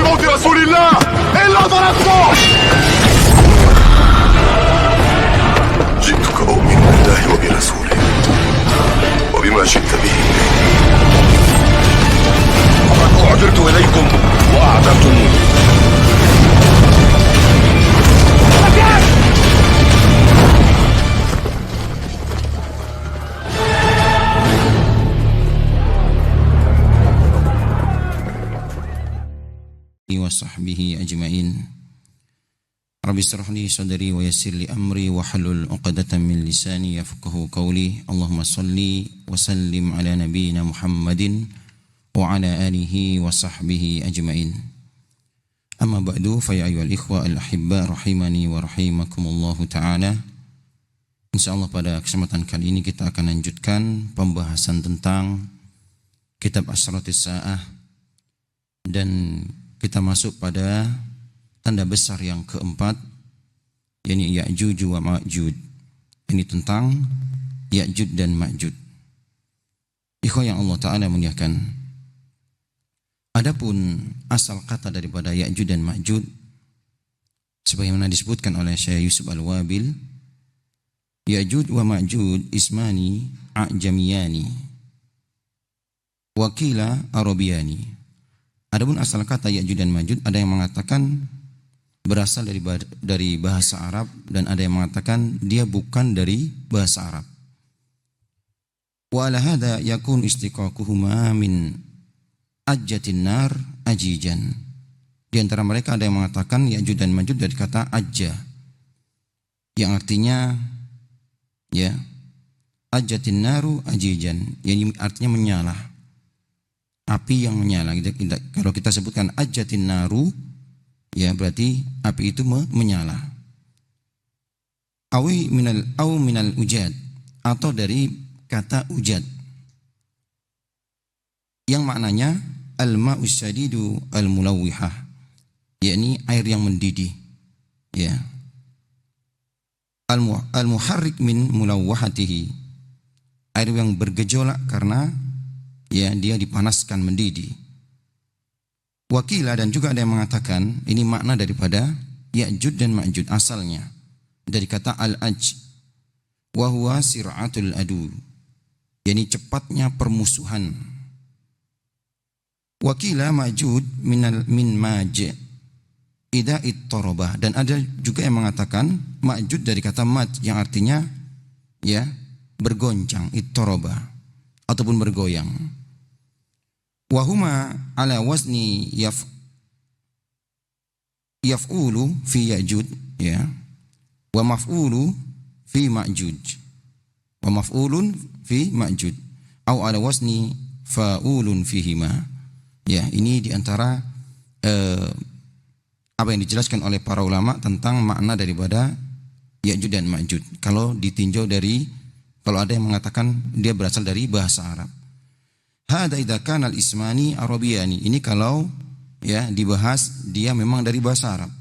بموت رسول الله إلا ضربته. جئتك أؤمن بالله وبرسوله وبما جئت به. لقد أعذرت إليكم وأعذرتموني. وصحبه أجمعين. رب اشرح لي صدري ويسر لي أمري واحلل عقدة من لساني يفقهوا قولي. اللهم صل وسلم على نبينا محمد وعلى آله وصحبه أجمعين. أما بعد فيا أيها الإخوة الأحباء rahimani wa rahimakumullahu ta'ala. Insyaallah pada kesempatan kali ini kita akan lanjutkan pembahasan tentang kitab Asyratis Sa'ah, dan kita masuk pada tanda besar yang keempat, yakni Ya'juj wa Ma'juj. Ini tentang Ya'juj dan Ma'juj. Ikhwah yang Allah Ta'ala muliakan, adapun asal kata daripada Ya'juj dan Ma'juj, sebagaimana disebutkan oleh Syekh Yusuf Al-Wabil, Ya'juj wa Ma'juj ismani a'jamiyani wakila arabiyani. Adapun asal kata Ya'juj dan Ma'juj, ada yang mengatakan berasal dari bahasa Arab, dan ada yang mengatakan dia bukan dari bahasa Arab. Wa ala hadza yakun istiqaquhuma min ajjatin nar ajijan. Di antara mereka ada yang mengatakan Ya'juj dan Ma'juj dari kata ajja, yang artinya ya ajjatin naru ajijan, yang artinya menyala, api yang menyala. Kalau kita sebutkan ajjatin naru, ya berarti api itu menyala. Au minal ujad, atau dari kata ujad, yang maknanya al-ma'u syadidu al-mulawwihah, yakni air yang mendidih, ya. Al-muharrik min mulawwahatihi, air yang bergejolak karena ya dia dipanaskan mendidih. Wakila, dan juga ada yang mengatakan ini makna daripada Ya'juj dan Ma'juj asalnya dari kata al-aj wa huwa sir'atul adu, yakni cepatnya permusuhan. Wakila Ma'juj min maj idza ittaraba, dan ada juga yang mengatakan Ma'juj dari kata maj, yang artinya ya bergoncang, ittaraba, ataupun bergoyang. Wahuma ala wazni yaf'ulu fi Ya'juj, ya, wa maf'ulu fi Ma'juj, wa maf'ulun fi Ma'juj, au ala wazni fa'ulun fihima. Ya, ini diantara apa yang dijelaskan oleh para ulama tentang makna daripada Ya'juj dan Ma'juj. Kalau ditinjau dari, kalau ada yang mengatakan dia berasal dari bahasa Arab. Hada idza kana al-ismani arabiyani, ini kalau ya dibahas dia memang dari bahasa Arab.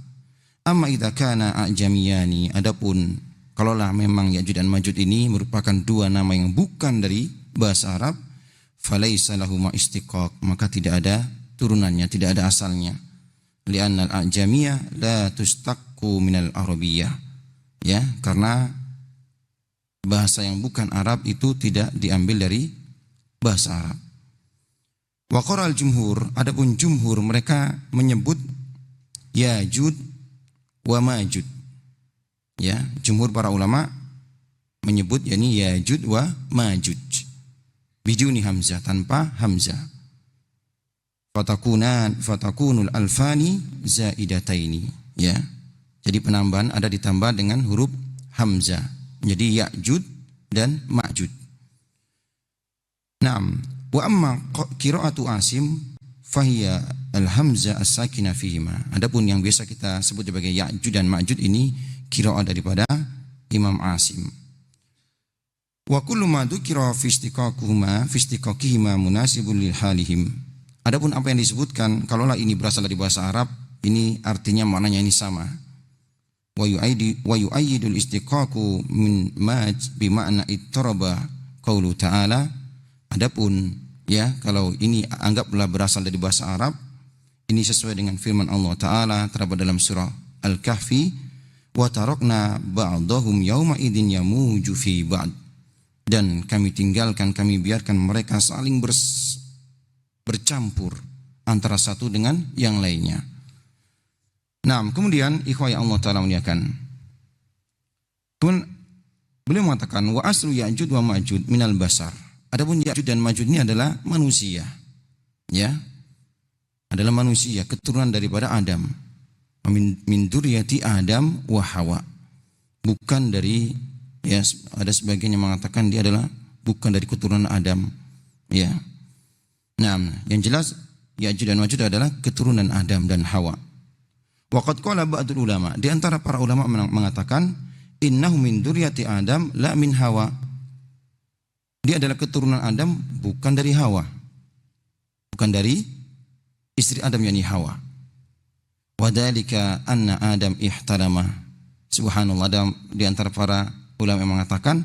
Amma idza kana ajamiyani, adapun kalaulah memang Ya'juj dan Ma'juj ini merupakan dua nama yang bukan dari bahasa Arab, falaisa lahu ma istiqaq, maka tidak ada turunannya, tidak ada asalnya. Li'anna al-ajamiyah la tustaqqu minal arabiyyah, ya, karena bahasa yang bukan Arab itu tidak diambil dari bahasa Arab. Wa qaral jumhur, adapun jumhur mereka menyebut Ya'juj wa Ma'juj. Ya, jumhur para ulama menyebut yakni Ya'juj wa Ma'juj biduni hamzah, tanpa hamzah. Fatakunul alfani zaidataini, ya. Jadi penambahan ada ditambah dengan huruf hamzah, menjadi Ya'juj dan Ma'juj. Naam. Wa amma qira'atu Asim fahiya al-hamzah as-sakinah fihima. Adapun yang biasa kita sebut sebagai Ya'juj dan Ma'juj ini qira'ah daripada Imam Asim. Wa kullu ma dzukira fi istiqaqihima munasibul lil halihim. Adapun apa yang disebutkan kalaulah ini berasal dari bahasa Arab, ini artinya maknanya ini sama. Wa yu'ayyidul istiqaqu min maj bi ma'na ittaraba qaulu ta'ala. Adapun ya kalau ini anggaplah berasal dari bahasa Arab, Ini sesuai dengan firman Allah Ta'ala terdapat dalam surah Al-Kahfi, wa tarakna ba'dahum yawma idin yamuju fi ba'd. Dan kami tinggalkan, kami biarkan mereka saling bercampur antara satu dengan yang lainnya. Nah, kemudian ikhwah yang Allah Ta'ala muliakan, beliau mengatakan wa aslu Ya'jud wa Ma'jud minal basar. Adapun Ya'jud dan Ma'jud ini adalah manusia, ya, adalah manusia, keturunan daripada Adam. Min dzurriyyati Adam wa Hawa. Bukan dari, ya, ada sebagian yang mengatakan dia adalah bukan dari keturunan Adam, ya. Nah, yang jelas Ya'jud dan Ma'jud adalah keturunan Adam dan Hawa. Wa qad qala ba'dul ulama, di antara para ulama mengatakan innahu min dzurriyyati Adam la min Hawa. Dia adalah keturunan Adam, bukan dari Hawa. Bukan dari istri Adam, yakni Hawa. Wa dzalika anna Adam ihtarama. Subhanallah, di antara para ulama yang mengatakan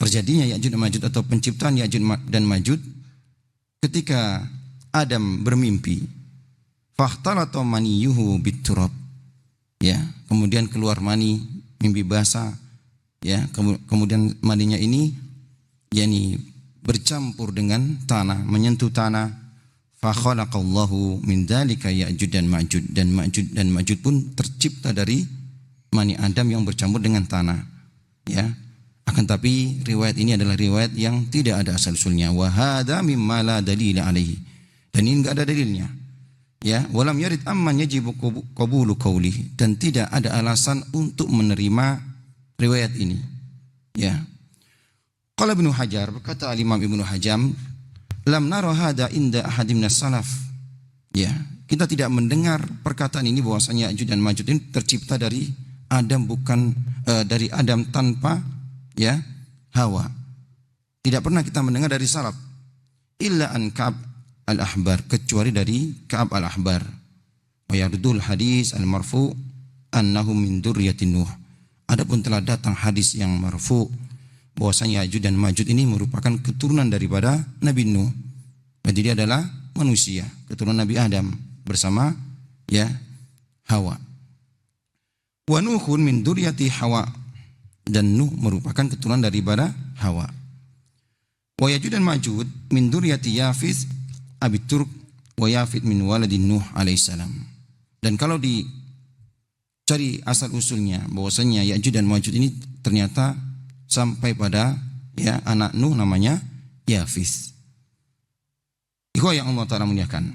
terjadinya Ya'jud dan Ma'jud atau penciptaan Ya'jud dan Ma'jud ketika Adam bermimpi. Fahtalata maniyuhu bitturab. Ya, kemudian keluar mani, mimpi basah, ya, kemudian maninya ini yakni bercampur dengan tanah, menyentuh tanah. Fa khalaqallahu min dzalika Ya'jud dan Ma'jud, dan Ma'jud pun tercipta dari mani Adam yang bercampur dengan tanah, ya. Akan tapi riwayat ini adalah riwayat yang tidak ada asal usulnya. Wa hadza mimma la dalila alaihi, dan ini enggak ada dalilnya, ya. Walam yarid amman yajibu qabulu qawlihi, dan tidak ada alasan untuk menerima riwayat ini, ya. Qala Ibnu Hajar, berkata Imam Ibnu Hajar, lam nara hada inda ahadim minas salaf. Ya, kita tidak mendengar perkataan ini bahwasanya Ya'jud dan Ma'jud ini tercipta dari Adam, bukan dari Adam tanpa, ya, Hawa. Tidak pernah kita mendengar dari salaf. Illa an Ka'ab al-Ahbar, kecuali dari Ka'ab al-Ahbar. Wa yardul hadis al-marfu annahum min dzurriyyatin Nuh. Adapun telah datang hadis yang marfu bahwasanya Ya'jud dan Ma'jud ini merupakan keturunan daripada Nabi Nuh. Jadi dia adalah manusia, keturunan Nabi Adam bersama, ya, Hawa. Wa Nuhun min dzurriyyati Hawa, dan Nuh merupakan keturunan daripada Hawa. Wa Ya'jud dan Ma'jud min dzurriyyati Yafith Abi Turk wa Yafith min waladin Nuh alaihissalam. Dan kalau dicari asal usulnya bahwasanya Ya'jud dan Ma'jud ini ternyata sampai pada, ya, anak Nuh namanya Yafith. Ikhwah yang Allah Ta'ala muliakan,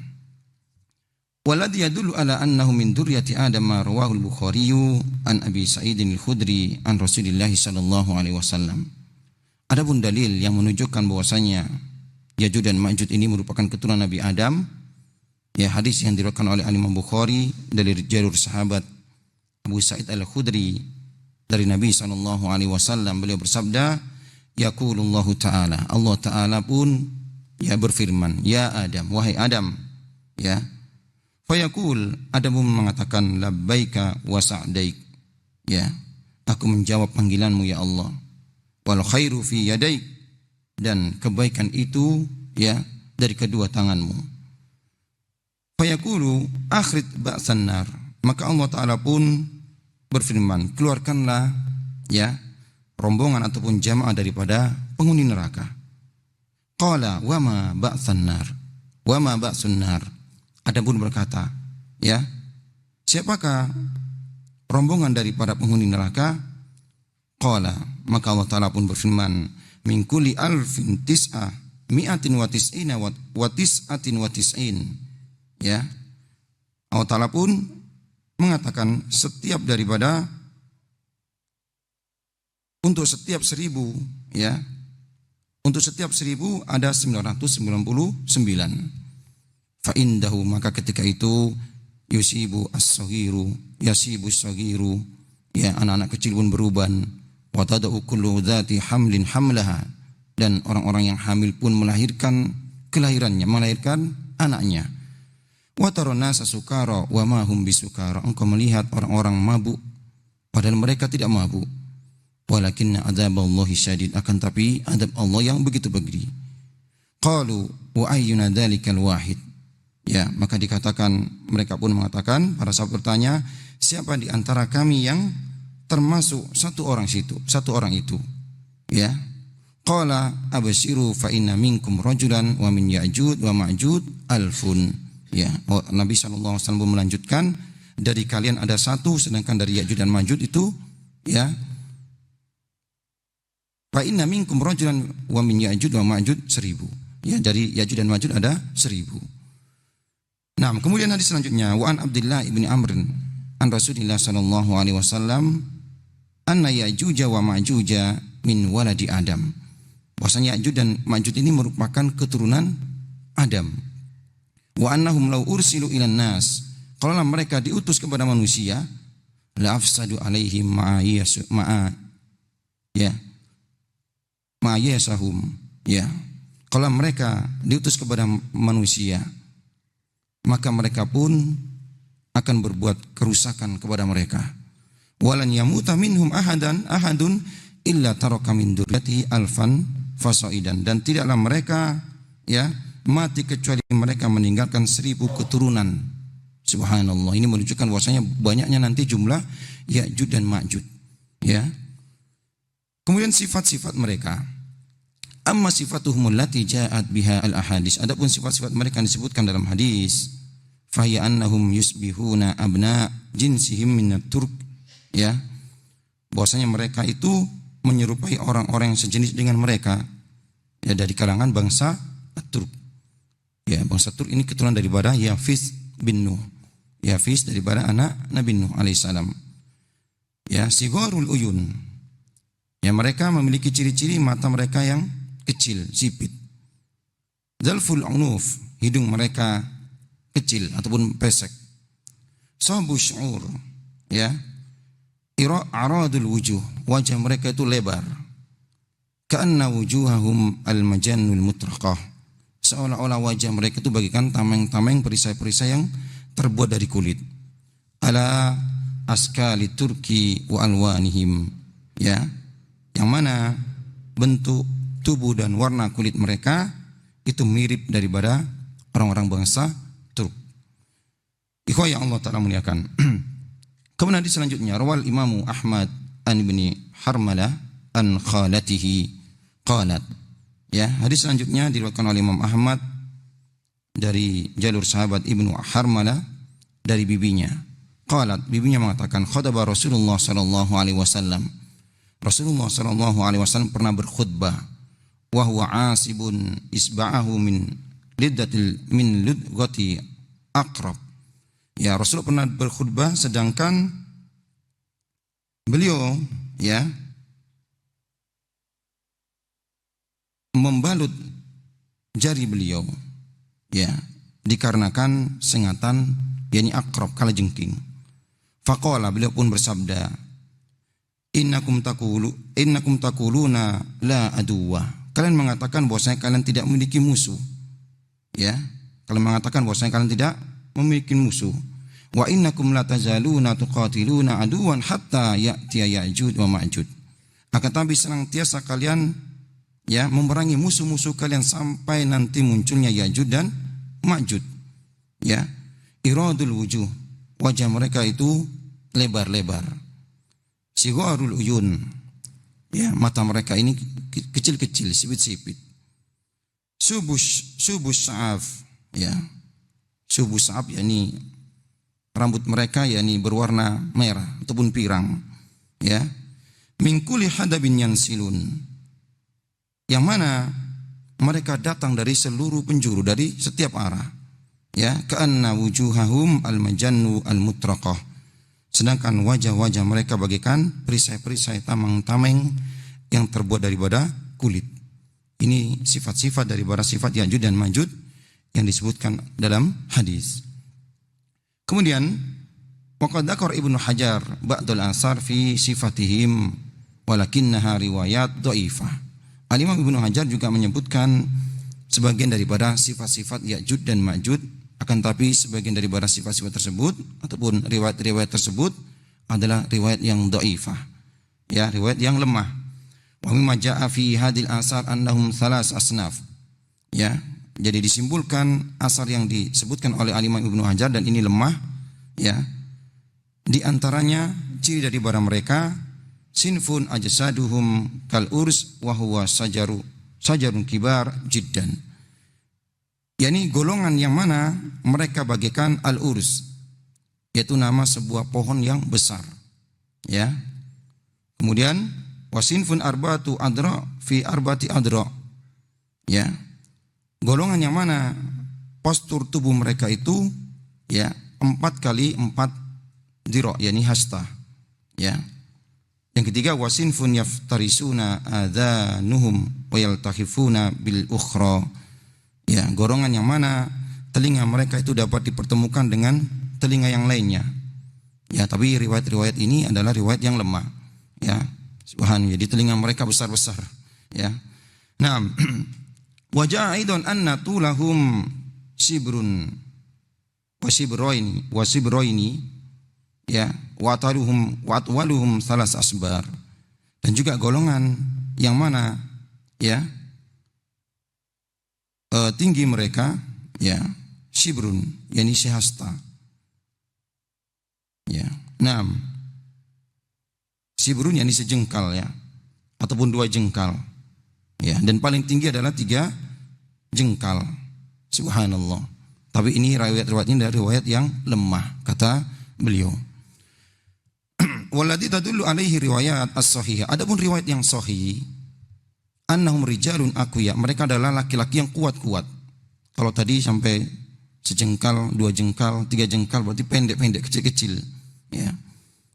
waladhi yadullu ala annahu min dzurriyyati Adam ma rawahu al-Bukhari an Abi Sa'id al-Khudri an Rasulillah sallallahu alaihi wasallam. Adapun dalil yang menunjukkan bahwasanya Ya'jud dan Ma'jud ini merupakan keturunan Nabi Adam, ya, hadis yang diriwayatkan oleh Imam Bukhari dari jalur sahabat Abu Sa'id al-Khudri dari Nabi sallallahu alaihi wasallam, beliau bersabda, yaqulullahu ta'ala, Allah Ta'ala pun, ya, berfirman, ya Adam, wahai Adam, ya. Fayaqul, Adam pun mengatakan, labbaika wa sa'daik, ya, aku menjawab panggilanmu ya Allah. Wal khairu fi yadaik, dan kebaikan itu, ya, dari kedua tanganmu. Fayaqulu akhrid ba'san nar, maka Allah Ta'ala pun berfirman, keluarkanlah, ya, rombongan ataupun jamaah daripada penghuni neraka. Qala wa ma ba'san nar, wa ma ba'sun nar. Adapun berkata, ya, siapakah rombongan daripada penghuni neraka? Qala, maka Allah Ta'ala pun berfirman, min kulli alfin tis'a mi'atin wa tis'ina wa tis'atin wa tis'in. Ya, Allah Ta'ala pun mengatakan setiap daripada, untuk setiap 1000, ya, untuk setiap 1000 ada 999. Fa indahu, maka ketika itu yusibu as-saghiru yasibu as-saghiru, ya, anak-anak kecil pun beruban. Wa tad'u kullu dzati hamlin hamlaha, dan orang-orang yang hamil pun melahirkan kelahirannya, melahirkan anaknya. Wa taranasa sukara wa ma hum bisukara, engkau melihat orang-orang mabuk padahal mereka tidak mabuk. Walakinna adzaballahi syadid, akan tapi adab Allah yang begitu-begitu. Qalu wa ayyuna dzalikal wahid, Ya, maka dikatakan, mereka pun mengatakan, para sahabat bertanya, siapa di antara kami yang termasuk satu orang itu? Ya. Qala abshiru fa inna minkum rajulan wa min Ya'jud wa Ma'jud alfun. Ya, Nabi sallallahu alaihi wasallam melanjutkan, dari kalian ada satu, sedangkan dari Ya'jud dan Ma'jud itu, ya, fa inna minkum rajulan wa min Ya'jud wa Ma'jud 1000. Ya, dari Ya'jud dan Ma'jud ada 1000. Nah, kemudian hadis selanjutnya, wa an Abdullah ibni Amr an Rasulillah sallallahu alaihi wasallam anna Ya'juj wa Ma'juj min waladi Adam. Bahwasanya Ya'juj dan Ma'juj ini merupakan keturunan Adam. Wa annahum law ursilu ilan nas, kalau mereka diutus kepada manusia, la afsadu alaihim ma'ayasahum. Ya, kalau mereka diutus kepada manusia, maka mereka pun akan berbuat kerusakan kepada mereka. Walan yamuta minhum ahadun illa taraka min dzurriyyati alfan fasaidan, dan tidaklah mereka, ya, mati kecuali mereka meninggalkan 1000 keturunan. Subhanallah, ini menunjukkan bahwasanya banyaknya nanti jumlah Ya'jud dan Ma'jud. Ya. Kemudian sifat-sifat mereka. Amma sifatuhum allati ja'at biha al-ahadits. Adapun sifat-sifat mereka yang disebutkan dalam hadis, fa hiya annahum yusbihuna abna jinsihim minat turk. Ya. Bahwasanya mereka itu menyerupai orang-orang yang sejenis dengan mereka, ya, dari kalangan bangsa Turk. Ya, bangsa Turk ini keturunan daripada Yafis bin Nuh. Yafis daripada anak Nabi Nuh alaihissalam. Ya, sigharul uyun. Ya, mereka memiliki ciri-ciri mata mereka yang kecil, sipit. Zalful unuf, hidung mereka kecil ataupun pesek. Sabu syu'ur, ya. Aradul wujuh, wajah mereka itu lebar. Ka'anna wujuhahum al-majannul mutraqah, seolah-olah wajah mereka itu bagikan tameng-tameng, perisai-perisai yang terbuat dari kulit. Ala askali turki wa alwanihim, ya, yang mana bentuk tubuh dan warna kulit mereka itu mirip daripada orang-orang bangsa Turk. Ikhwah yang Allah Ta'ala muliakan. Kemudian hadis selanjutnya, rawal Imamu Ahmad an ibni Harmalah an khalatihi qalat. Ya, hadis selanjutnya diriwayatkan oleh Imam Ahmad dari jalur sahabat Ibnu Harmalah dari bibinya. Qalat, bibinya mengatakan, khutbah Rasulullah sallallahu alaihi wasallam. Rasulullah sallallahu alaihi wasallam pernah berkhutbah, wa huwa asibun isba'ahu min ludghati aqrab. Ya, Rasul pernah berkhutbah sedangkan beliau, ya, membalut jari beliau, ya, dikarenakan sengatan, yakni aqrab, kalajengking. Faqala, beliau pun bersabda, innakum taquluna la aduwa. Kalian mengatakan bahwasanya kalian tidak memiliki musuh. Ya, kalian mengatakan bahwasanya kalian tidak memiliki musuh. Wa innakum la tazaluna tuqatiluna aduwan hatta ya'tiya Ya'jud wa Ma'jud. Akan tapi senantiasa kalian, ya, memerangi musuh-musuh kalian sampai nanti munculnya Ya'jud dan Ma'jud. Ya, iradul wujuh, wajah mereka itu lebar-lebar. Sigharul uyun, ya, mata mereka ini kecil-kecil, sipit-sipit. Subus sa'af, ya. Subus sa'af, yakni rambut mereka yakni berwarna merah ataupun pirang, ya. Min kulli hadabin yansilun, yang mana mereka datang dari seluruh penjuru, dari setiap arah, ya. Ka'anna wujuhahum al-majannu al-mutraqah, sedangkan wajah-wajah mereka bagaikan perisai-perisai tameng-tameng yang terbuat daripada kulit. Ini sifat-sifat daripada sifat Ya'jud dan Ma'jud yang disebutkan dalam hadis. Kemudian waqad dzakar Ibnu Hajar ba'dul asar fi sifatihim walakinnaha riwayat dhaifah. Al-Imam Ibnu Hajar juga menyebutkan sebagian daripada sifat-sifat Ya'jud dan Ma'jud, akan tapi sebagian daripada sifat-sifat tersebut ataupun riwayat-riwayat tersebut adalah riwayat yang dhaifah, ya, riwayat yang lemah. Wa mimma jaa'a fi hadil asar annahum thalas asnaf. Ya, Jadi disimpulkan asar yang disebutkan oleh Al-Imam Ibnu Hajar dan ini lemah, ya. Di antaranya ciri dari bara mereka sinfun ajsaduhum kal urs wa huwa sajarun kibar jiddan. Yani golongan yang mana mereka bagikan al-urs, yaitu nama sebuah pohon yang besar, ya. Kemudian wasinfun arbatu adra fi arbati adra, ya. Golongan yang mana postur tubuh mereka itu, ya, 4 kali 4 dira, yakni hasta, ya. Yang ketiga wasinfun yaftarisuna adhanuhum wa yaltahifuna bil ukhra, ya. Golongan yang mana telinga mereka itu dapat dipertemukan dengan telinga yang lainnya, ya. Tapi riwayat-riwayat ini adalah riwayat yang lemah, ya. Subhanallah, jadi telinga mereka besar-besar, ya. Nah, wajah aidon anna tulahum sibrun wasibroini, ya, watwaluhum salas asbar. Dan juga golongan yang mana, ya, tinggi mereka, ya, sibrun, yakni sehasta, ya. Nah, sibrun yakni sejengkal, ya, ataupun 2 jengkal, ya. Dan paling tinggi adalah 3 jengkal. Subhanallah. Tapi ini riwayat ini dari riwayat yang lemah, kata beliau. Walladzi tadullu alaihi riwayat as-sahihah. Adapun riwayat yang sahih, annahum rijalun aqwiya, mereka adalah laki-laki yang kuat-kuat. Kalau tadi sampai sejengkal, 2 jengkal, 3 jengkal berarti pendek-pendek, kecil-kecil, ya.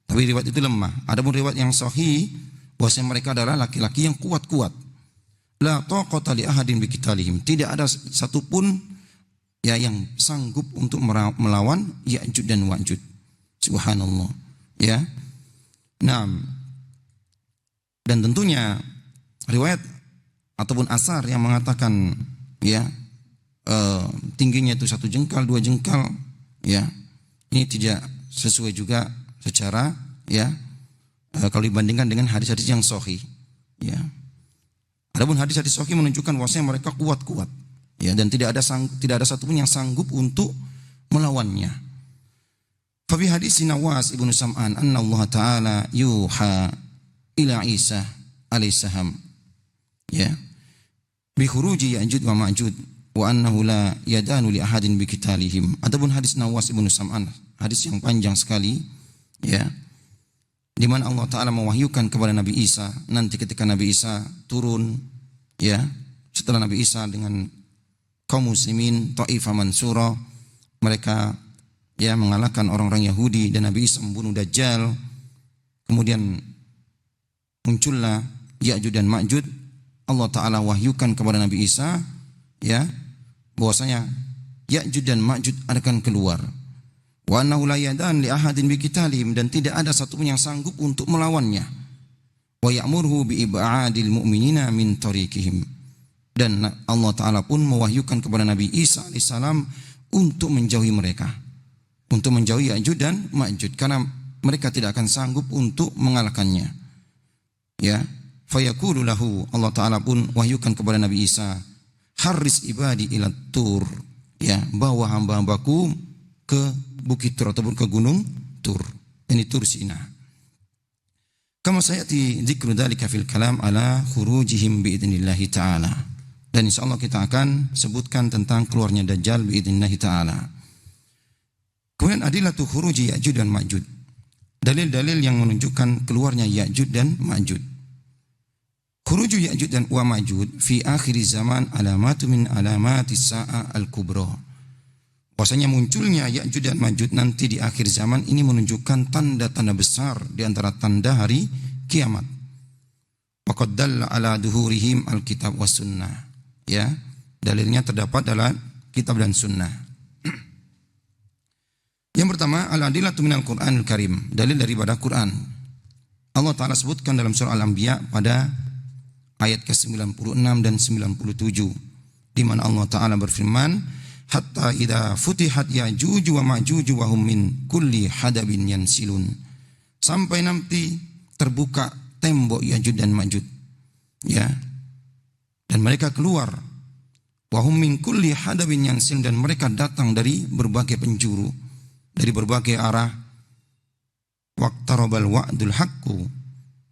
Tapi riwayat itu lemah. Adapun riwayat yang sahih, bahwasanya mereka adalah laki-laki yang kuat-kuat. La taqata li ahadin biqitalihim, tidak ada satupun, ya, yang sanggup untuk melawan Ya'juj dan Ma'juj. Subhanallah, ya. Nah, dan tentunya riwayat ataupun asar yang mengatakan, ya, tingginya itu 1 jengkal, 2 jengkal, ya, ini tidak sesuai juga secara, ya, kalau dibandingkan dengan hadis-hadis yang sahih, ya. Adapun hadis-hadis sahih menunjukkan bahwasanya mereka kuat-kuat, ya, dan tidak ada satupun yang sanggup untuk melawannya. Fa bi hadis Nawas ibnu Sam'an anna Allah taala yuha ila Isa alaihissalam, ya, bi khuruji Ya'juj wa Ma'juj wa annahu la yadanu li ahadin bi qitalihim. Adapun hadis Nawas ibnu Sam'an, hadis yang panjang sekali, ya, di mana Allah Ta'ala mewahyukan kepada Nabi Isa, nanti ketika Nabi Isa turun, ya, setelah Nabi Isa dengan kaum muslimin Ta'ifah Mansura, mereka, ya, mengalahkan orang-orang Yahudi dan Nabi Isa membunuh Dajjal. Kemudian muncullah Ya'juj dan Ma'juj. Allah Ta'ala wahyukan kepada Nabi Isa, ya, bahwasanya Ya'juj dan Ma'juj akan keluar. Wa annahu la yadan li ahadin biqitalihim, dan tidak ada satupun yang sanggup untuk melawannya. Wa ya'murhu bi ib'adil mu'minina min tariqihim, dan Allah Ta'ala pun mewahyukan kepada Nabi Isa alaihissalam untuk menjauhi mereka, untuk menjauhi Ya'juj dan Ma'juj, karena mereka tidak akan sanggup untuk mengalahkannya, ya. Fayaqulu lahu, Allah Ta'ala pun wahyukan kepada Nabi Isa, harris ibadi ila tur, ya, bawa hamba-hambaku ke Bukit Tur ataupun ke Gunung Tur, ini Tur Sina. Kama sayati dzikru dzalika fil kalam ala khurujihim biidznillah taala. Dan insyaallah kita akan sebutkan tentang keluarnya Dajjal biidznillah taala. Kemudian adillatu khuruji Ya'juj dan Ma'juj. Dalil-dalil yang menunjukkan keluarnya Ya'juj dan Ma'juj. Khuruju Ya'juj dan Ma'juj fi akhir zaman alamatu min alamatis sa'a al-kubra. Bahwasanya munculnya Ya'juj dan Ma'juj nanti di akhir zaman ini menunjukkan tanda-tanda besar di antara tanda hari kiamat. Faqad dalla ala duhurihim alkitab was sunnah, ya. Dalilnya terdapat dalam kitab dan sunnah. Yang pertama, al-adillatu minal Qur'anil Karim, dalil daripada Quran. Allah Ta'ala sebutkan dalam surah Al-Anbiya pada ayat ke-96 dan 97, di mana Allah Ta'ala berfirman, hatta idza futihat Ya'juj wa Ma'juj wa hum min kulli hadabin yansilun, sampai nanti terbuka tembok Ya'juj dan Ma'juj, ya, dan mereka keluar Wa hum min kulli hadabin yansil, dan mereka datang dari berbagai penjuru, dari berbagai arah. Waqtarabal wa'dul haqqu,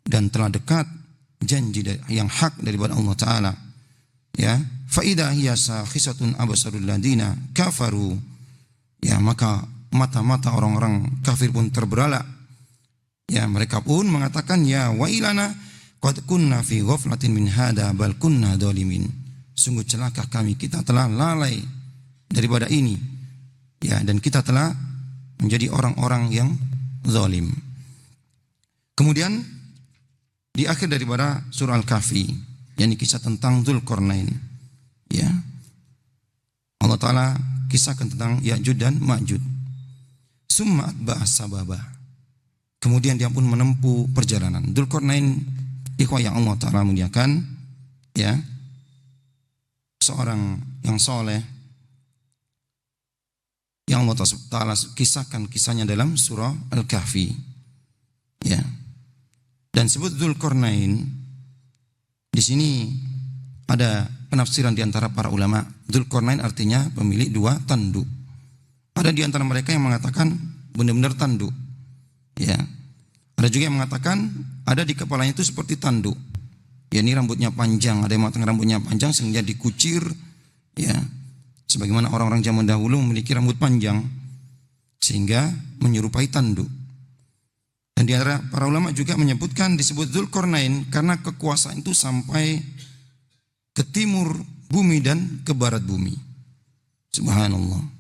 dan telah dekat janji yang hak daripada Allah Ta'ala. Ya, fa idza hiya sakhisatun absarul ladina kafaru. Ya, maka mata-mata orang-orang kafir pun terbelalak. Ya, mereka pun mengatakan, ya wailana qad kunna fi ghaflatin min hada bal kunna dzalimin. Sungguh celaka kami, kita telah lalai daripada ini. Ya, dan kita telah menjadi orang-orang yang zalim. Kemudian di akhir daripada surah Al-Kahfi, yakni kisah tentang Dzulqarnain. Ya. Allah Ta'ala kisahkan tentang Ya'juj dan Ma'juj. Summa atba'a sababa. Kemudian dia pun menempuh perjalanan. Dzulqarnain, ikhwah yang Allah Ta'ala muliakan, ya, seorang yang soleh, yang Allah Ta'ala kisahkan kisahnya dalam surah Al-Kahfi. Ya. Dan sebut Dzulqarnain, di sini ada penafsiran di antara para ulama. Dzulqarnain artinya pemilik dua tanduk. Ada di antara mereka yang mengatakan benar-benar tanduk. Ya, ada juga yang mengatakan ada di kepalanya itu seperti tanduk. Ya, ini rambutnya panjang. Ada yang mengatakan rambutnya panjang sehingga dikucir. Ya, sebagaimana orang-orang zaman dahulu memiliki rambut panjang sehingga menyerupai tanduk. Dan di antara para ulama juga menyebutkan disebut Dzulqarnain karena kekuasaan itu sampai ke timur bumi dan ke barat bumi. Subhanallah.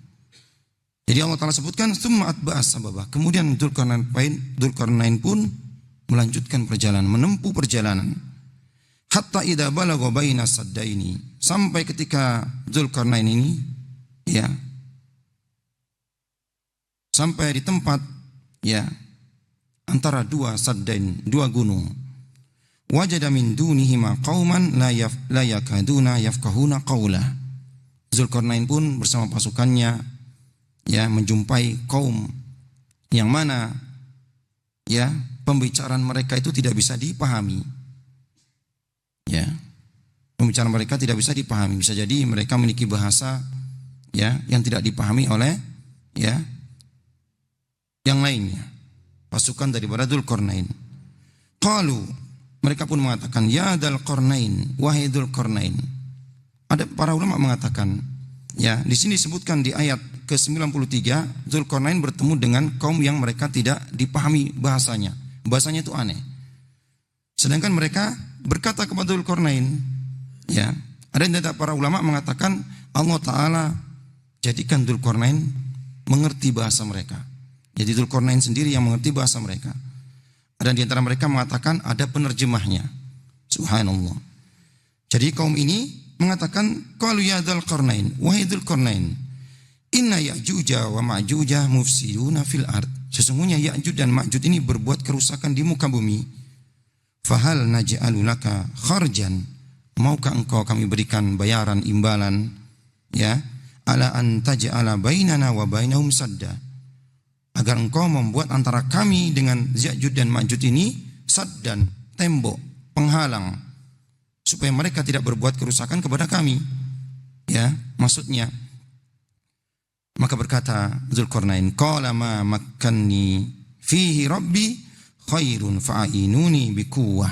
Jadi Allah Ta'ala sebutkan summa atba'as sababa. Kemudian Dzulqarnain pun melanjutkan perjalanan, menempuh perjalanan. Hatta idza balagha baina saddaini, sampai ketika Dzulqarnain ini, ya, sampai di tempat, ya, antara dua saddain, dua gunung. Wajada min dunihima qauman la yakaduna yafqahuna qawla. Dzulqarnain pun bersama pasukannya, ya, menjumpai kaum yang mana, ya, pembicaraan mereka itu tidak bisa dipahami. Ya, pembicaraan mereka tidak bisa dipahami. Bisa jadi mereka memiliki bahasa, ya, yang tidak dipahami oleh, ya, yang lainnya. Pasukan daripada Dzulqarnain. Qalu, mereka pun mengatakan, ya Dzulqarnain, wahai Dzulqarnain. Ada para ulama mengatakan, ya, di sini disebutkan di ayat ke-93, Dzulqarnain bertemu dengan kaum yang mereka tidak dipahami bahasanya. Bahasanya itu aneh. Sedangkan mereka berkata kepada Dzulqarnain, ya, ada yang tidak, para ulama mengatakan Allah Ta'ala jadikan Dzulqarnain mengerti bahasa mereka. Jadi Dzulqarnain sendiri yang mengerti bahasa mereka. Ada di antara mereka mengatakan ada penerjemahnya. Subhanallah. Jadi kaum ini mengatakan, qalu ya Dzulqarnain, wahai Dzulqarnain, inna Ya'juja wa Ma'juja mufsiduna fil ard. Sesungguhnya Ya'juj dan Ma'juj ini berbuat kerusakan di muka bumi. Fahal naj'alu laka kharjan, maukah engkau kami berikan bayaran imbalan, ya, ala an taj'ala bainana wa bainahum sadda, agar engkau membuat antara kami dengan Ya'juj dan Ma'juj ini saddan, tembok, penghalang, supaya mereka tidak berbuat kerusakan kepada kami. Ya, maksudnya. Maka berkata Dzulqarnain, qala ma makkanni fihi rabbi khairun fa'inuni biquwwah.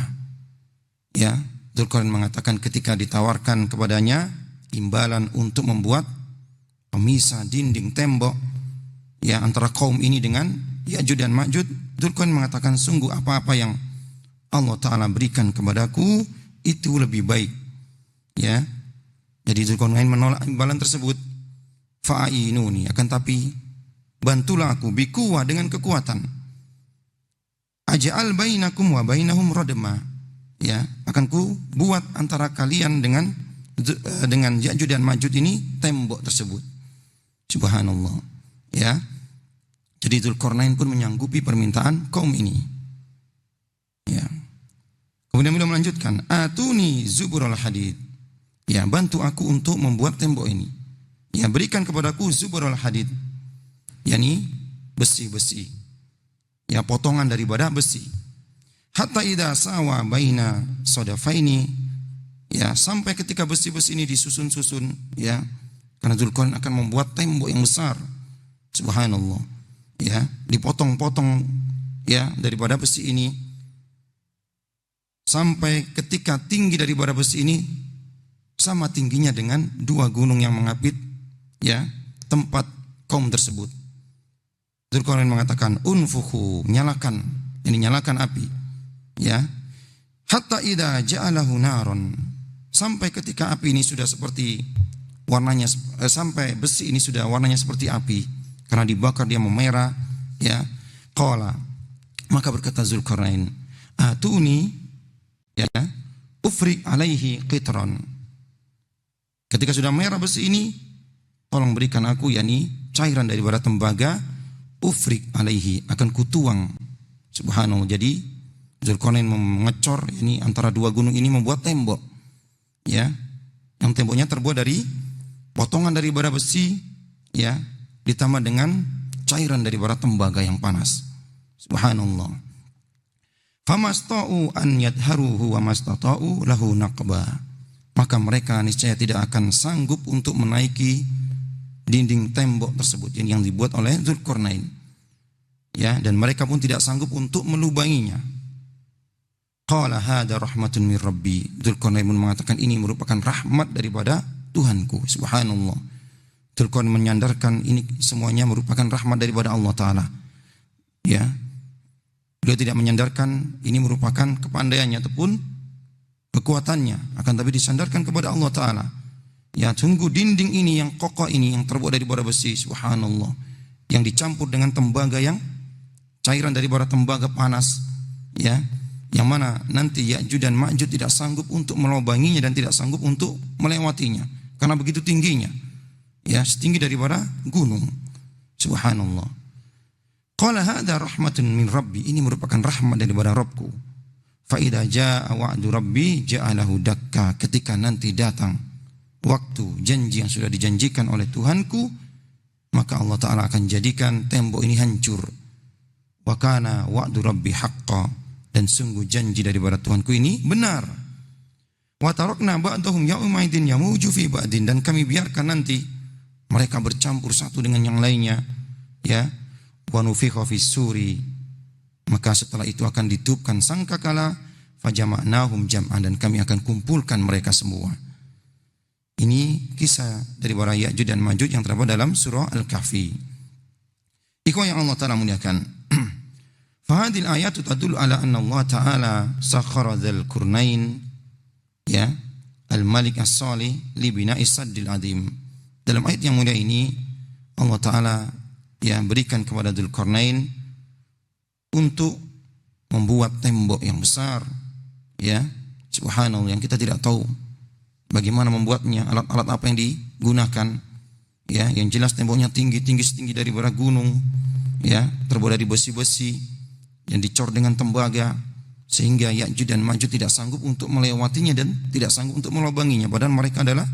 Ya, Dzulqarnain mengatakan ketika ditawarkan kepadanya imbalan untuk membuat pemisah dinding tembok, ya, antara kaum ini dengan Ya'juj dan Ma'juj, Dzulqarnain mengatakan sungguh apa-apa yang Allah Ta'ala berikan kepadaku itu lebih baik. Ya, jadi Dzulqarnain menolak imbalan tersebut. Fa'inuni, akan tapi bantulah aku biquwwah, dengan kekuatan. Aj'al bainakum wa bainahum radma, ya, akan ku buat antara kalian dengan Ya'juj dan Ma'juj ini tembok tersebut. Subhanallah. Ya. Jadi Dzulqarnain pun menyanggupi permintaan kaum ini. Ya. Kemudian beliau melanjutkan, atuni zuburul hadid. Ya, bantu aku untuk membuat tembok ini. Ya, berikan kepadaku zuburul hadid, yakni besi-besi, ya, potongan daripada besi. Hatta idza sawa baina sadafaini, Ya, sampai ketika besi-besi ini disusun-susun, ya. Karena Dzulqarnain akan membuat tembok yang besar. Subhanallah. Ya, dipotong-potong ya daripada besi ini sampai ketika tinggi daripada besi ini sama tingginya dengan dua gunung yang mengapit ya tempat kaum tersebut. Dzulqarnain mengatakan unfukhu, nyalakan, ini nyalakan api ya, hatta idza ja'alahu naron, sampai ketika api ini sudah seperti warnanya sampai besi ini sudah warnanya seperti api karena dibakar dia memerah ya. Qala, maka berkata Dzulqarnain, atuni ya ufrik alaihi qitran, ketika sudah merah besi ini tolong berikan aku yakni cairan daripada tembaga, ufrik alaihi, akan kutuang. Subhanallah. Jadi Dzulqarnain mengecor ini antara dua gunung ini membuat tembok ya, yang temboknya terbuat dari potongan daripada besi ya ditambah dengan cairan daripada tembaga yang panas. Subhanallah. Famasta'u an yadharuhu wa mastata'u lahu naqba, maka mereka niscaya tidak akan sanggup untuk menaiki dinding tembok tersebut yang dibuat oleh Dzulqarnain ya, dan mereka pun tidak sanggup untuk melubanginya. Qala hadza rahmatun min rabbi, Dzulqarnain pun mengatakan ini merupakan rahmat daripada Tuhanku. Subhanallah. Dzulqarnain menyandarkan ini semuanya merupakan rahmat daripada Allah Ta'ala ya. Beliau tidak menyandarkan ini merupakan kepandaiannya ataupun kekuatannya, akan tapi disandarkan kepada Allah Ta'ala ya. Tunggu dinding ini yang kokoh ini yang terbuat daripada besi, subhanallah, yang dicampur dengan tembaga yang cairan daripada tembaga panas ya, yang mana nanti Ya'juj dan Ma'juj tidak sanggup untuk melobanginya dan tidak sanggup untuk melewatinya karena begitu tingginya ya, setinggi daripada gunung. Subhanallah. Qala hadza rahmatun min rabbi, ini merupakan rahmat daripada Rabbku. Fa idza jaa wa'du rabbi ja'alahu dakka, ketika nanti datang waktu janji yang sudah dijanjikan oleh Tuhanku, maka Allah Ta'ala akan jadikan tembok ini hancur. Wa kana wa'du rabbi haqqan, dan sungguh janji daripada Tuhanku ini benar. Wa tarakna ba'dahum yawma idin yamuju fi ba'din, dan kami biarkan nanti mereka bercampur satu dengan yang lainnya ya. Wa nufikha fis suri, maka setelah itu akan ditiupkan sangkakala, fajama'nahum jam'an, dan kami akan kumpulkan mereka semua. Ini kisah dari para Ya'juj dan Ma'juj yang terdapat dalam surah Al-Kahfi. Ikhwan yang Allah Ta'ala muliakan. Fahadil ayatu tadullu ala anna Allah Ta'ala sakhara dzal qurnain ya al-malik as-salih li bina'is saddil adim. Dalam ayat yang mulia ini Allah Ta'ala ya berikan kepada Dzulqarnain untuk membuat tembok yang besar ya. Subhanallah, yang kita tidak tahu bagaimana membuatnya, alat-alat apa yang digunakan ya, yang jelas temboknya tinggi setinggi daripada gunung ya, terbuat dari besi-besi yang dicor dengan tembaga sehingga Ya'juj dan Ma'juj tidak sanggup untuk melewatinya dan tidak sanggup untuk melobanginya, padahal mereka adalah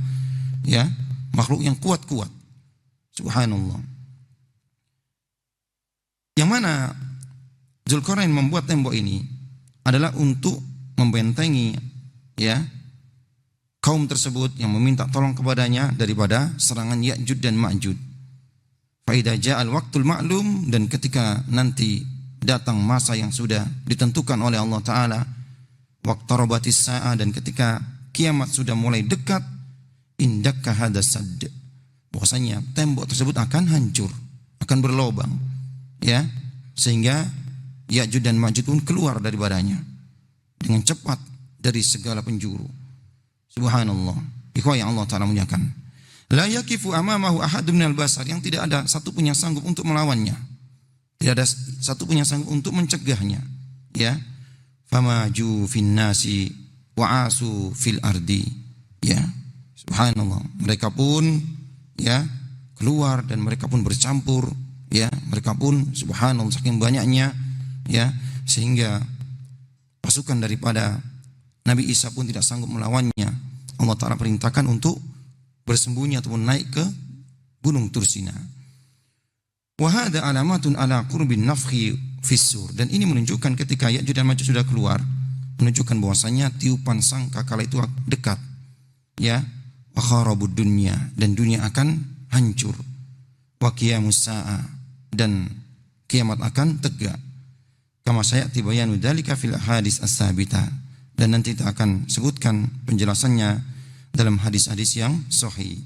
ya makhluk yang kuat-kuat. Subhanallah. Yang mana Dzulqarnain membuat tembok ini adalah untuk membentengi ya kaum tersebut yang meminta tolong kepadanya daripada serangan Ya'juj dan Ma'juj. Fa idza ja'al waqtul ma'lum, dan ketika nanti datang masa yang sudah ditentukan oleh Allah Ta'ala, waqtarabatis sa'ah, dan ketika kiamat sudah mulai dekat, indakka hadas sadd, bahwasanya tembok tersebut akan hancur, akan berlobang ya, sehingga Ya'juj dan Ma'juj pun keluar daripadanya dengan cepat dari segala penjuru. Subhanallah. Ikhwah yang Allah Ta'ala muliakan. La yakifu amamahu ahadun minal basar, yang tidak ada satu pun yang sanggup untuk melawannya, tidak ada satu pun yang sanggup untuk mencegahnya ya. Famaju fin nasi wa asu fil ardi ya. Subhanallah. Mereka pun ya keluar dan mereka pun bercampur ya, mereka pun subhanallah saking banyaknya ya, sehingga pasukan daripada Nabi Isa pun tidak sanggup melawannya. Allah Ta'ala perintahkan untuk bersembunyi ataupun naik ke gunung Tursina. Wa hadza alamatun ala qurbin nafkhi fis-sur, dan ini menunjukkan ketika Ya'juj dan Ma'juj sudah keluar, menunjukkan bahwasanya tiupan sangkakala itu dekat ya, wa kharabud dunya, dan dunia akan hancur, wa qiyamus sa'a, dan kiamat akan tegak. Kama sayati bayanu dzalika fil hadis as-sabita, dan nanti kita akan sebutkan penjelasannya dalam hadis-hadis yang sahih.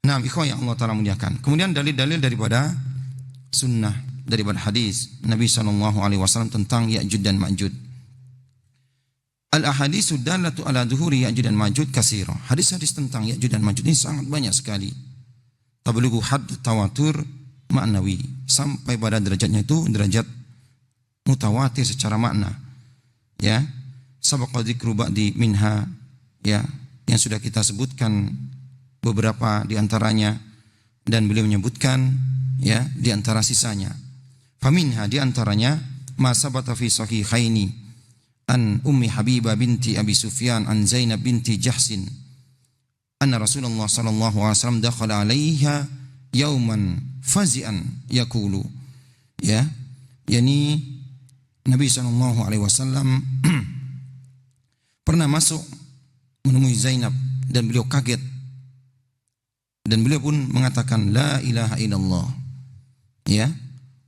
Nah, ikhwan yang Allah Ta'ala muliakan. Kemudian dalil-dalil daripada sunnah, daripada hadis Nabi SAW tentang Ya'jud dan Ma'jud. Al-ahaditsu dallatu ala dhuhuri Ya'jud dan Ma'jud katsira. Hadis-hadis tentang Ya'jud dan Ma'jud ini sangat banyak sekali. Tablughu hadd tawatur ma'nawi, sampai pada derajatnya itu derajat mutawatir secara makna. Ya, sabaqa dzikru ba'di minha, ya, yang sudah kita sebutkan beberapa di antaranya, dan beliau menyebutkan, ya, di antara sisanya. Faminha, di antaranya ma sabata fi sahihaini an Ummi Habibah binti Abi Sufyan an Zainab binti Jahsin anna Rasulullah sallallahu alaihi wasallam dakhala 'alaiha yauman fazi'an yaqulu, ya, yakni Nabi sallallahu alaihi wasallam pernah masuk menemui Zainab dan beliau kaget, dan beliau pun mengatakan la ilaha illallah, ya,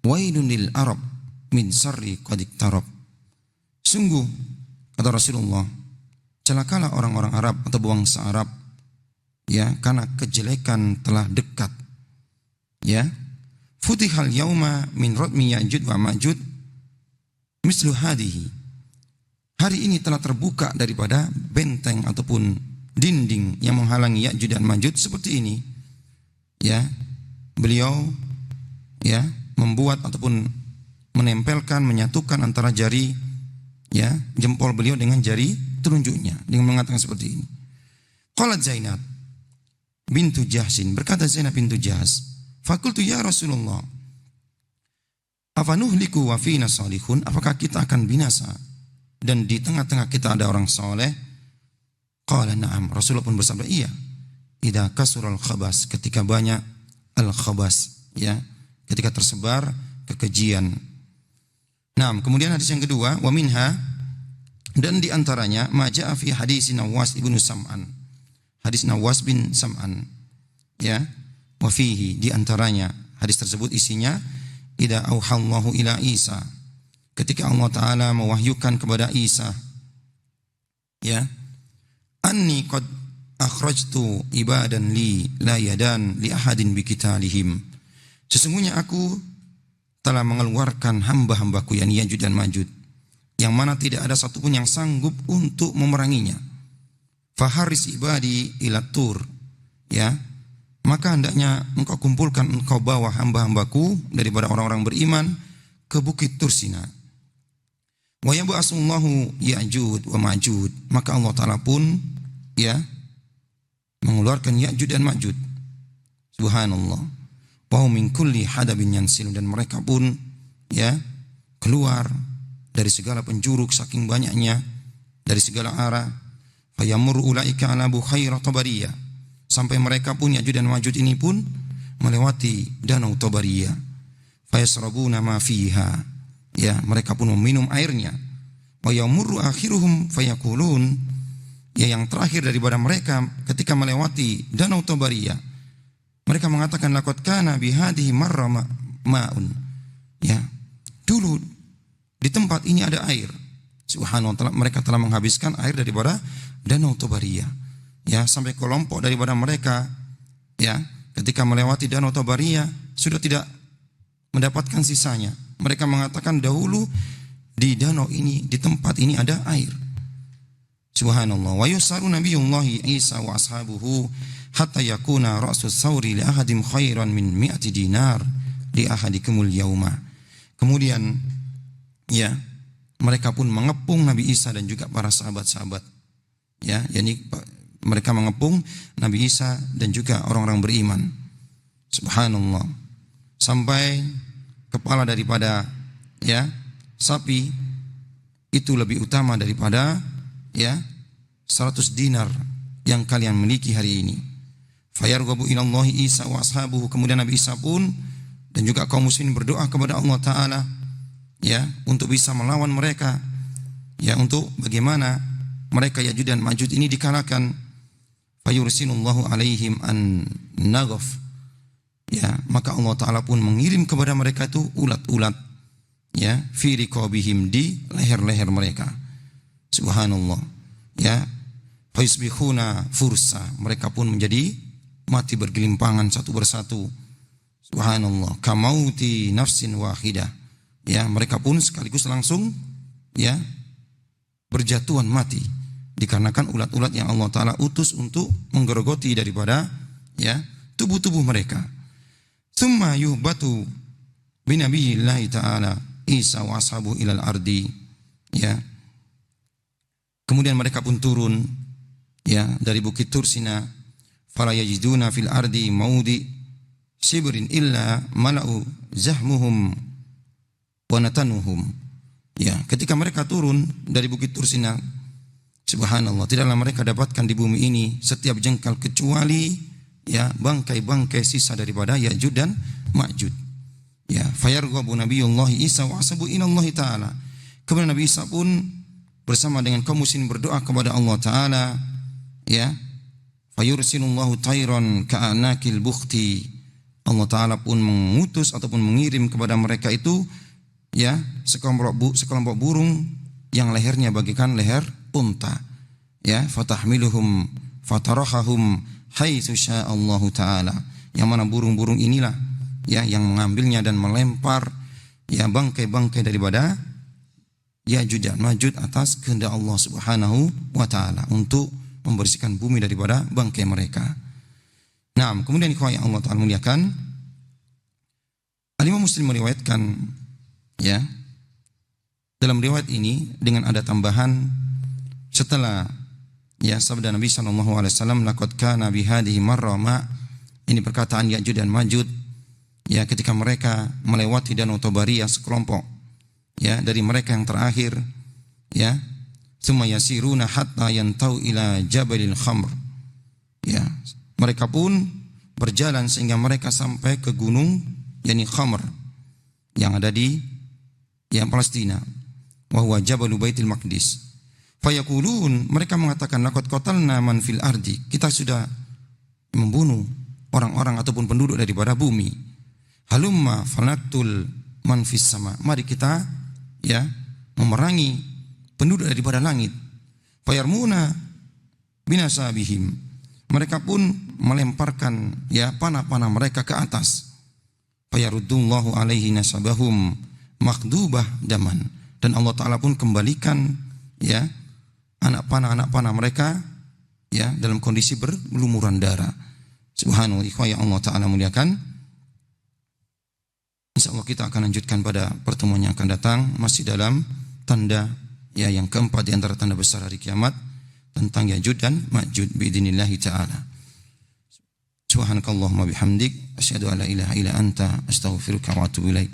wailun lil arab min sarri qad iktarab. Sungguh, kata Rasulullah, celakalah orang-orang Arab atau bangsa Arab, ya, karena kejelekan telah dekat. Ya, futihal yauma min radmi Ya'jud wa Ma'jud mislu hadihi. Hari ini telah terbuka daripada benteng ataupun dinding yang menghalangi Ya'jud dan Ma'jud seperti ini. Ya, beliau, ya, membuat ataupun menempelkan, menyatukan antara jari, ya, jempol beliau dengan jari telunjuknya dengan mengatakan seperti ini. Qalat Zainab bintu Jahsin, berkata Zainab bintu Jahs, fakultu ya Rasulullah, afanuhliku wa fina salihun, apakah kita akan binasa dan di tengah-tengah kita ada orang soleh? Qala na'am, Rasulullah pun bersabda, iya. Idza kasural khabas, ketika banyak al-khabas, ya, ketika tersebar kekejian. Nah, kemudian hadis yang kedua, wa minha, dan di antaranya ma ja'a fi hadis Nawas ibnu Sam'an, hadis Nawas bin Sam'an, ya, wa fihi, di antaranya hadis tersebut isinya idza auhallahu ila Isa, ketika Allah Ta'ala mewahyukan kepada Isa, ya, anni qad akhrajtu ibadan li la yadan li ahadin biqitalihim, sesungguhnya aku telah mengeluarkan hamba-hambaku yang Ya'jud dan Ma'jud, yang mana tidak ada satupun yang sanggup untuk memeranginya. Faharis ibadi ila tur, ya, maka hendaknya engkau kumpulkan, engkau bawa hamba-hambaku daripada orang-orang beriman ke bukit Tursina. Wa yab'asullahu Ya'jud wa Ma'jud, maka Allah Ta'ala pun, ya, mengeluarkan Ya'jud dan Ma'jud. Subhanallah. Wa min kulli hadabin yansil, dan mereka pun, ya, keluar dari segala penjuru saking banyaknya, dari segala arah. Fayamur ulaika ala bukhaira tabariyah, sampai mereka pun Ya'jud dan Ma'jud ini pun melewati danau Tabariyah. Fayasrabuna ma fiha, ya, mereka pun meminum airnya. Wa yamurru akhiruhum fayaqulun, ya, yang terakhir daripada mereka ketika melewati danau Tabariyah, mereka mengatakan laqad kana bihadhihi marra ma'un, ya, dulu di tempat ini ada air. Subhanallah, mereka telah menghabiskan air daripada danau Tabariyah, ya, sampai kelompok daripada mereka, ya, ketika melewati danau Tabariyah sudah tidak mendapatkan sisanya. Mereka mengatakan dahulu di danau ini, di tempat ini ada air. Subhanallah. Wa yusaru nabiyullahi Isa wa ashabuhu hatta yakuna ra'sus sauri li ahadim khairan min 100 dinar li ahadikumul yauma. Kemudian, ya, mereka pun mengepung Nabi Isa dan juga para sahabat-sahabat, ya, yakni mereka mengepung Nabi Isa dan juga orang-orang beriman. Subhanallah. Sampai kepala daripada, ya, sapi itu lebih utama daripada, ya, 100 dinar yang kalian miliki hari ini. Fayarghabu ilallahi Isa wa ashabuhu, kemudian Nabi Isa pun dan juga kaum muslimin berdoa kepada Allah Ta'ala, ya, untuk bisa melawan mereka, ya, untuk bagaimana mereka Ya'jud dan Ma'jud ini dikalahkan. fayursilullahu alaihim an naghaf, ya, maka Allah Ta'ala pun mengirim kepada mereka itu ulat-ulat, ya, fi riqabihim, di leher-leher mereka. Subhanallah, ya, fayusbihuna fursa, mereka pun menjadi mati bergelimpangan satu persatu. Subhanallah, kamauti nafsin wahidah, ya, mereka pun sekaligus langsung, ya, berjatuhan mati dikarenakan ulat-ulat yang Allah Ta'ala utus untuk menggerogoti daripada, ya, tubuh-tubuh mereka. Tsumma yuhbatu binabiyillahi ta'ala Isa wa ashabu ilal ardi, ya, kemudian mereka pun turun, ya, dari bukit Tursina. Fala yajiduna fil ardi maudi shibrin illa mala'u zahmuhum wa natanuhum. Ya, ketika mereka turun dari bukit Tursina, subhanallah, tidaklah mereka dapatkan di bumi ini setiap jengkal kecuali, ya, bangkai-bangkai sisa daripada Ya'juj dan Ma'juj. Ya, fayarghabu nabiyullah Isa wa ashabu inallahi ta'ala. Kemudian Nabi Isa pun bersama dengan kaum muslimin berdoa kepada Allah Ta'ala, ya, fayursilullahu tayran ka'anakil bukhti. Allah Ta'ala pun mengutus ataupun mengirim kepada mereka itu, ya, sekelompok burung yang lehernya bagikan leher unta, ya, fatahmiluhum fatarahahum haitsu sya'allahu ta'ala, yang mana burung-burung inilah, ya, yang mengambilnya dan melempar, ya, bangkai-bangkai daripada Ya'juj dan Ma'juj atas kehendak Allah Subhanahu wa ta'ala untuk membersihkan bumi daripada bangkai mereka. Nah, kemudian ikhwah yang Allah Ta'ala muliakan, Al-Imam Muslim meriwayatkan, ya, dalam riwayat ini dengan ada tambahan setelah, ya, sabda Nabi SAW, laqad kana bihadihi marra ma, ini perkataan Ya'juj dan Ma'juj, ya, ketika mereka melewati Danau Tabariyah sekelompok, ya, dari mereka yang terakhir, ya, tsumma yasiruna hatta yantau ila jabalil khamr, ya, mereka pun berjalan sehingga mereka sampai ke gunung, yakni Khamr, yang ada di, ya, Palestina, wa huwa jabalu baitil maqdis. Fayaqulun, mereka mengatakan, laqad qatalna man fil ardi, kita sudah membunuh orang-orang ataupun penduduk daripada bumi. Halumma fanaqtul man fis sama, mari kita, ya, memerangi penduduk daripada langit. Fayarmuna binasabihim, mereka pun melemparkan, ya, panah-panah mereka ke atas. Fayaruddullahu alaihi nasabahum makdubah daman, dan Allah Ta'ala pun kembalikan, ya, anak panah mereka, ya, dalam kondisi berlumuran darah. Subhanallah, yang Allah Ta'ala muliakan. InsyaAllah kita akan lanjutkan pada pertemuan yang akan datang, masih dalam tanda, ya, yang keempat di antara tanda besar hari kiamat, tentang Ya'juj dan Ma'juj biidznillah ta'ala. Subhanakallahumma bihamdik asyhadu an la ilaha illa anta astaghfiruka wa atubu ilaik.